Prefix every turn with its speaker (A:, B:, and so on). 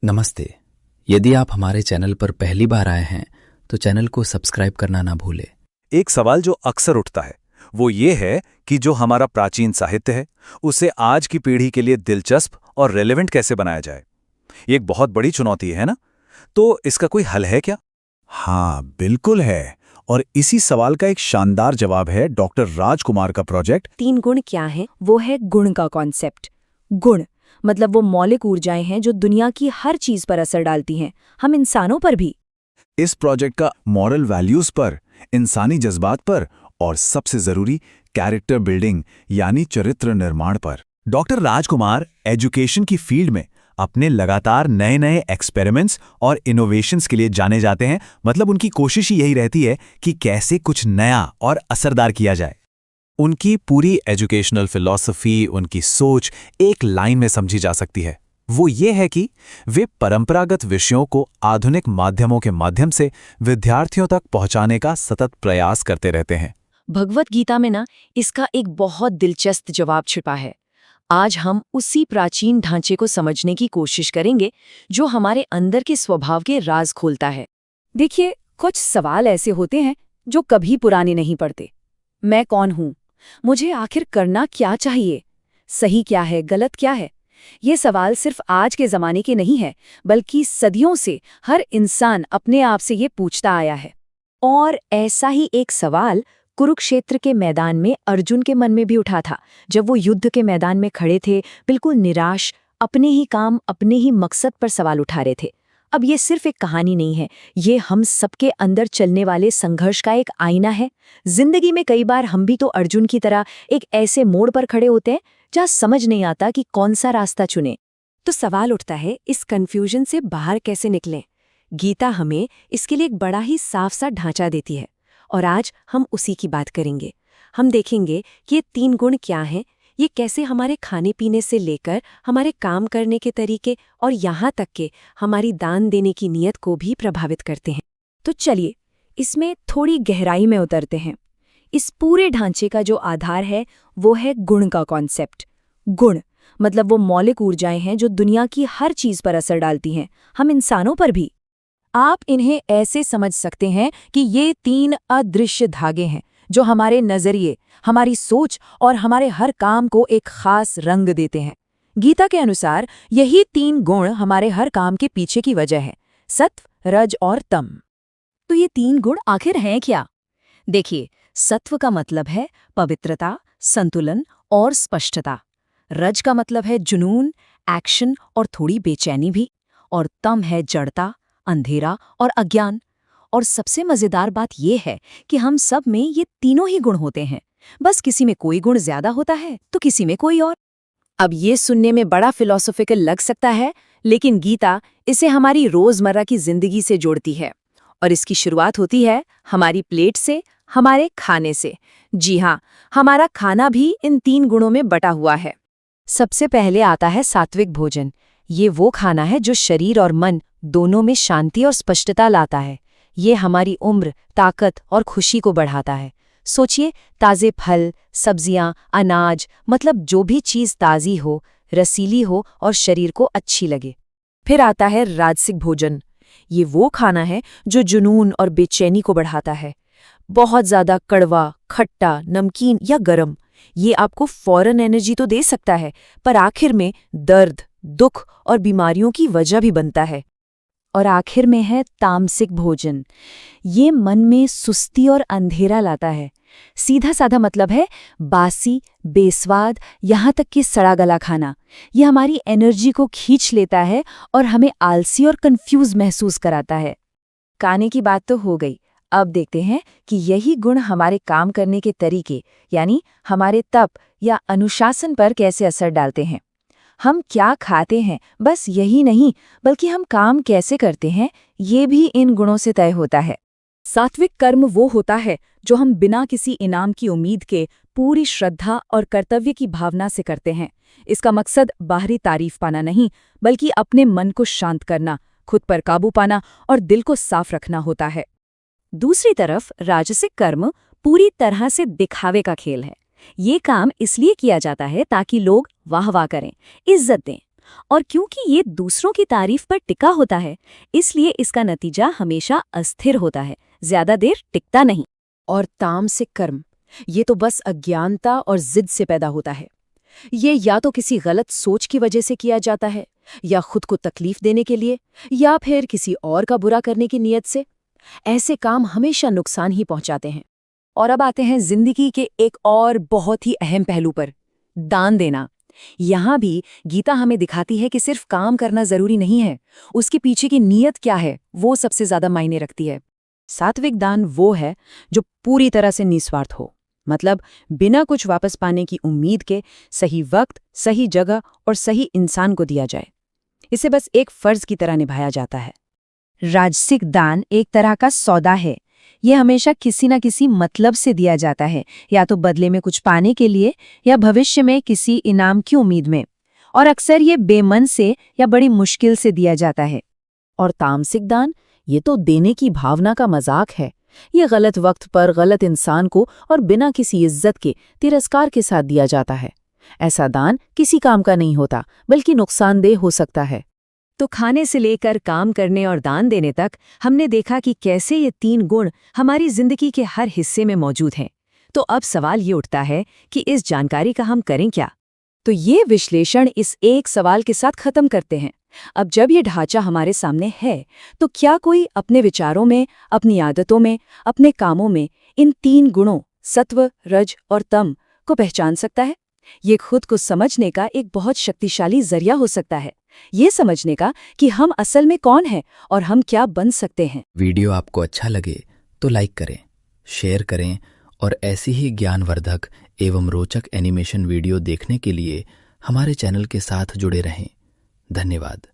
A: नमस्ते। यदि आप हमारे चैनल पर पहली बार आए हैं तो चैनल को सब्सक्राइब करना ना भूलें।
B: एक सवाल जो अक्सर उठता है वो ये है कि जो हमारा प्राचीन साहित्य है उसे आज की पीढ़ी के लिए दिलचस्प और रेलेवेंट कैसे बनाया जाए। ये एक बहुत बड़ी चुनौती है ना, तो इसका कोई हल है क्या?
C: हाँ, बिल्कुल है। और इसी सवाल का एक शानदार जवाब है डॉक्टर राजकुमार का प्रोजेक्ट
D: 3 गुण क्या है? वो है गुण का कॉन्सेप्ट। गुण मतलब वो मौलिक ऊर्जाएं हैं जो दुनिया की हर चीज पर असर डालती हैं, हम इंसानों पर भी।
C: इस प्रोजेक्ट का मॉरल वैल्यूज पर, इंसानी जज्बात पर और सबसे जरूरी कैरेक्टर बिल्डिंग यानी चरित्र निर्माण पर। डॉक्टर राजकुमार एजुकेशन की फील्ड में अपने लगातार नए नए एक्सपेरिमेंट्स और इनोवेशंस के लिए जाने जाते हैं। मतलब उनकी कोशिश ही यही रहती है कि कैसे कुछ नया और असरदार किया जाए। उनकी पूरी एजुकेशनल फिलॉसफी, उनकी सोच एक लाइन में समझी जा सकती है। वो ये है कि वे परंपरागत विषयों को आधुनिक माध्यमों के माध्यम से विद्यार्थियों तक पहुंचाने का सतत प्रयास करते रहते हैं।
D: भगवत गीता में ना इसका एक बहुत दिलचस्प जवाब छिपा है। आज हम उसी प्राचीन ढांचे को समझने की कोशिश करेंगे जो हमारे अंदर के स्वभाव के राज खोलता है। देखिए, कुछ सवाल ऐसे होते हैं जो कभी पुराने नहीं पड़ते। मैं कौन हूं? मुझे आखिर करना क्या चाहिए? सही क्या है, गलत क्या है? ये सवाल सिर्फ आज के जमाने के नहीं है, बल्कि सदियों से हर इंसान अपने आप से ये पूछता आया है। और ऐसा ही एक सवाल कुरुक्षेत्र के मैदान में अर्जुन के मन में भी उठा था, जब वो युद्ध के मैदान में खड़े थे, बिल्कुल निराश, अपने ही काम, अपने ही मकसद पर सवाल उठा रहे थे। अब ये सिर्फ एक कहानी नहीं है, ये हम सबके अंदर चलने वाले संघर्ष का एक आईना है। जिंदगी में कई बार हम भी तो अर्जुन की तरह एक ऐसे मोड़ पर खड़े होते हैं जहाँ समझ नहीं आता कि कौन सा रास्ता चुने। तो सवाल उठता है, इस कन्फ्यूजन से बाहर कैसे निकलें? गीता हमें इसके लिए एक बड़ा ही साफ सा ढांचा देती है, और आज हम उसी की बात करेंगे। हम देखेंगे कि ये 3 गुण क्या हैं, ये कैसे हमारे खाने पीने से लेकर हमारे काम करने के तरीके और यहाँ तक के हमारी दान देने की नीयत को भी प्रभावित करते हैं। तो चलिए इसमें थोड़ी गहराई में उतरते हैं। इस पूरे ढांचे का जो आधार है वो है गुण का कॉन्सेप्ट। गुण मतलब वो मौलिक ऊर्जाएं हैं जो दुनिया की हर चीज पर असर डालती हैं, हम इंसानों पर भी। आप इन्हें ऐसे समझ सकते हैं कि ये 3 अदृश्य धागे हैं जो हमारे नजरिए, हमारी सोच और हमारे हर काम को एक खास रंग देते हैं। गीता के अनुसार यही 3 गुण हमारे हर काम के पीछे की वजह है, सत्व, रज और तम। तो ये 3 गुण आखिर हैं क्या? देखिए, सत्व का मतलब है पवित्रता, संतुलन और स्पष्टता। रज का मतलब है जुनून, एक्शन और थोड़ी बेचैनी भी। और तम है जड़ता, अंधेरा और अज्ञान। और सबसे मजेदार बात यह है कि हम सब में ये तीनों ही गुण होते हैं, बस किसी में कोई गुण ज्यादा होता है तो किसी में कोई और। अब ये सुनने में बड़ा फिलॉसॉफिकल लग सकता है, लेकिन गीता इसे हमारी रोजमर्रा की जिंदगी से जोड़ती है। और इसकी शुरुआत होती है हमारी प्लेट से, हमारे खाने से। जी हाँ, हमारा खाना भी इन 3 गुणों में बटा हुआ है। सबसे पहले आता है सात्विक भोजन। ये वो खाना है जो शरीर और मन दोनों में शांति और स्पष्टता लाता है। ये हमारी उम्र, ताकत और खुशी को बढ़ाता है। सोचिए, ताज़े फल, सब्जियां, अनाज, मतलब जो भी चीज़ ताज़ी हो, रसीली हो और शरीर को अच्छी लगे। फिर आता है राजसिक भोजन। ये वो खाना है जो जुनून और बेचैनी को बढ़ाता है। बहुत ज़्यादा कड़वा, खट्टा, नमकीन या गरम, ये आपको फौरन एनर्जी तो दे सकता है, पर आखिर में दर्द, दुख और बीमारियों की वजह भी बनता है। और आखिर में है तामसिक भोजन। ये मन में सुस्ती और अंधेरा लाता है। सीधा साधा मतलब है बासी, बेस्वाद, यहाँ तक कि सड़ा गला खाना। ये हमारी एनर्जी को खींच लेता है और हमें आलसी और कंफ्यूज महसूस कराता है। खाने की बात तो हो गई, अब देखते हैं कि यही गुण हमारे काम करने के तरीके, यानी हमारे तप या अनुशासन पर कैसे असर डालते हैं। हम क्या खाते हैं, बस यही नहीं, बल्कि हम काम कैसे करते हैं, ये भी इन गुणों से तय होता है। सात्विक कर्म वो होता है जो हम बिना किसी इनाम की उम्मीद के पूरी श्रद्धा और कर्तव्य की भावना से करते हैं। इसका मकसद बाहरी तारीफ पाना नहीं, बल्कि अपने मन को शांत करना, खुद पर काबू पाना और दिल को साफ रखना होता है। दूसरी तरफ राजसिक कर्म पूरी तरह से दिखावे का खेल है। ये काम इसलिए किया जाता है ताकि लोग वाह वाह करें, इज्जत दें।
E: और क्योंकि ये दूसरों की तारीफ पर टिका होता है, इसलिए इसका नतीजा हमेशा अस्थिर होता है, ज्यादा देर टिकता नहीं।
D: और तामसिक कर्म, ये तो बस अज्ञानता और जिद से पैदा होता है। ये या तो किसी गलत सोच की वजह से किया जाता है, या खुद को तकलीफ देने के लिए, या फिर किसी और का बुरा करने की नीयत से। ऐसे काम हमेशा नुकसान ही पहुंचाते हैं। और अब आते हैं जिंदगी के एक और बहुत ही अहम पहलू पर, दान देना। यहाँ भी गीता हमें दिखाती है कि सिर्फ काम करना जरूरी नहीं है, उसके पीछे की नीयत क्या है वो सबसे ज्यादा मायने रखती है। सात्विक दान वो है जो पूरी तरह से निस्वार्थ हो, मतलब बिना कुछ वापस पाने की उम्मीद के सही वक्त, सही जगह और सही इंसान को दिया जाए। इसे बस एक फर्ज की तरह निभाया जाता है।
E: राजसिक दान एक तरह का सौदा है। ये हमेशा किसी न किसी मतलब से दिया जाता है, या तो बदले में कुछ पाने के लिए या भविष्य में किसी इनाम की उम्मीद में, और अक्सर ये बेमन से या बड़ी मुश्किल से दिया जाता है।
D: और तामसिक दान, ये तो देने की भावना का मजाक है। ये गलत वक्त पर गलत इंसान को और बिना किसी इज्जत के तिरस्कार के साथ दिया जाता है। ऐसा दान किसी काम का नहीं होता, बल्कि नुकसानदेह हो सकता है।
E: तो खाने से लेकर काम करने और दान देने तक हमने देखा कि कैसे ये 3 गुण हमारी जिंदगी के हर हिस्से में मौजूद हैं। तो अब सवाल ये उठता है कि इस जानकारी का हम करें क्या?
D: तो ये विश्लेषण इस एक सवाल के साथ खत्म करते हैं। अब जब ये ढांचा हमारे सामने है, तो क्या कोई अपने विचारों में, अपनी आदतों में, अपने कामों में इन 3 गुणों सत्व, रज और तम को पहचान सकता है? ये खुद को समझने का एक बहुत शक्तिशाली जरिया हो सकता है, ये समझने का कि हम असल में कौन हैं और हम क्या बन सकते हैं।
A: वीडियो आपको अच्छा लगे तो लाइक करें, शेयर करें और ऐसी ही ज्ञानवर्धक एवं रोचक एनिमेशन वीडियो देखने के लिए हमारे चैनल के साथ जुड़े रहें। धन्यवाद।